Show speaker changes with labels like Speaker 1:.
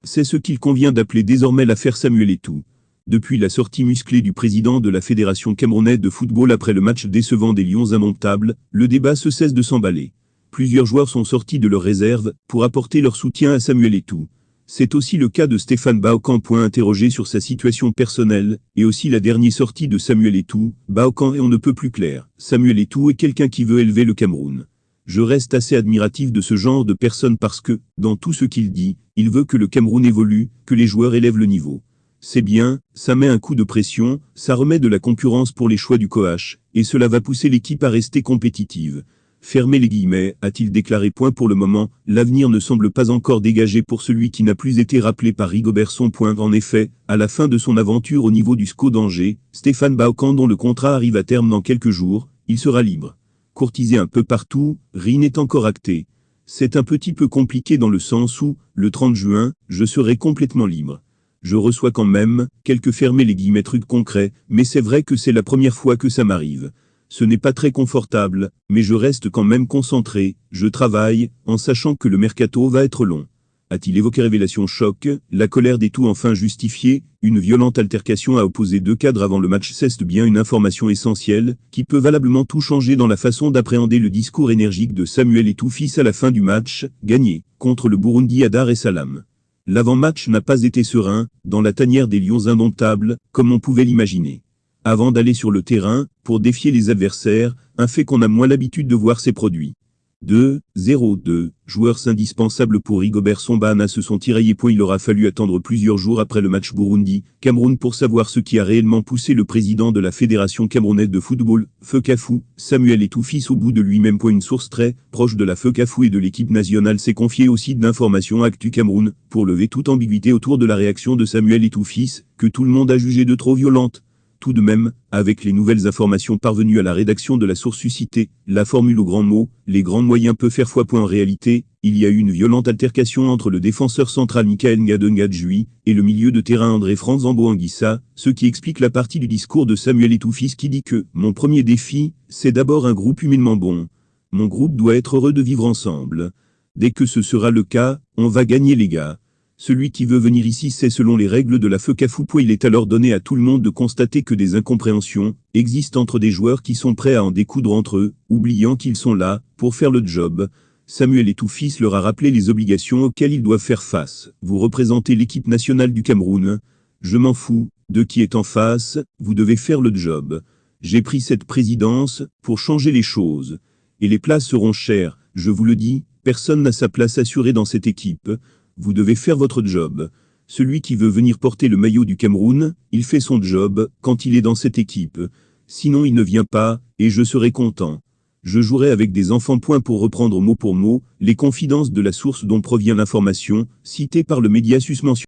Speaker 1: C'est ce qu'il convient d'appeler désormais l'affaire Samuel Eto'o. Depuis la sortie musclée du président de la Fédération camerounaise de football après le match décevant des Lions indomptables, le débat se cesse de s'emballer. Plusieurs joueurs sont sortis de leur réserve pour apporter leur soutien à Samuel Eto'o. C'est aussi le cas de Stéphane Bahocan. Interrogé sur sa situation personnelle, et aussi la dernière sortie de Samuel Eto'o. Bahocan est on ne peut plus clair. Samuel Eto'o est quelqu'un qui veut élever le Cameroun. Je reste assez admiratif de ce genre de personne parce que, dans tout ce qu'il dit, il veut que le Cameroun évolue, que les joueurs élèvent le niveau. C'est bien, ça met un coup de pression, ça remet de la concurrence pour les choix du coach, et cela va pousser l'équipe à rester compétitive. Fermez les guillemets, a-t-il déclaré. Pour le moment, l'avenir ne semble pas encore dégagé pour celui qui n'a plus été rappelé par Rigobertson. En effet, à la fin de son aventure au niveau du SCO d'Angers, Stéphane Bahocan, dont le contrat arrive à terme dans quelques jours, il sera libre. Courtisé un peu partout, rien n'est encore acté. C'est un petit peu compliqué dans le sens où, le 30 juin, je serai complètement libre. Je reçois quand même, quelques fermez les guillemets trucs concrets, mais c'est vrai que c'est la première fois que ça m'arrive. Ce n'est pas très confortable, mais je reste quand même concentré, je travaille, en sachant que le mercato va être long. A-t-il évoqué révélation choc, la colère d'Eto'o enfin justifiée, une violente altercation a opposé deux cadres avant le match. C'est bien une information essentielle, qui peut valablement tout changer dans la façon d'appréhender le discours énergique de Samuel Eto'o fils à la fin du match, gagné, contre le Burundi à Dar es Salaam. L'avant-match n'a pas été serein, dans la tanière des Lions indomptables, comme on pouvait l'imaginer. Avant d'aller sur le terrain, pour défier les adversaires, un fait qu'on a moins l'habitude de voir s'est produit. 2-0-2, joueurs indispensables pour Rigobertson Bahana se sont tiraillés. Il aura fallu attendre plusieurs jours après le match Burundi-Cameroun pour savoir ce qui a réellement poussé le président de la Fédération camerounaise de football, Fekafou, Samuel Eto'o fils au bout de lui-même. Une source très proche de la Fekafou et de l'équipe nationale s'est confiée au site d'information Actu Cameroun, pour lever toute ambiguïté autour de la réaction de Samuel Eto'o fils, que tout le monde a jugé de trop violente. Tout de même, avec les nouvelles informations parvenues à la rédaction de la source suscitée, la formule aux grands mots, les grands moyens peut faire foi. En réalité, il y a eu une violente altercation entre le défenseur central Michael Ngadongadjui et le milieu de terrain André-Frans Zambo-Anguissa, ce qui explique la partie du discours de Samuel Eto'o fils qui dit que « Mon premier défi, c'est d'abord un groupe humainement bon. Mon groupe doit être heureux de vivre ensemble. Dès que ce sera le cas, on va gagner les gars. Celui qui veut venir ici c'est selon les règles de la Fekafou. Il est alors donné à tout le monde de constater que des incompréhensions existent entre des joueurs qui sont prêts à en découdre entre eux, oubliant qu'ils sont là pour faire le job. Samuel Eto'o fils leur a rappelé les obligations auxquelles ils doivent faire face. Vous représentez l'équipe nationale du Cameroun. Je m'en fous de qui est en face, vous devez faire le job. J'ai pris cette présidence pour changer les choses. Et les places seront chères, je vous le dis, personne n'a sa place assurée dans cette équipe. Vous devez faire votre job. Celui qui veut venir porter le maillot du Cameroun, il fait son job quand il est dans cette équipe. Sinon il ne vient pas, et je serai content. Je jouerai avec des enfants. Pour reprendre mot pour mot, les confidences de la source dont provient l'information, citée par le média susmentionné.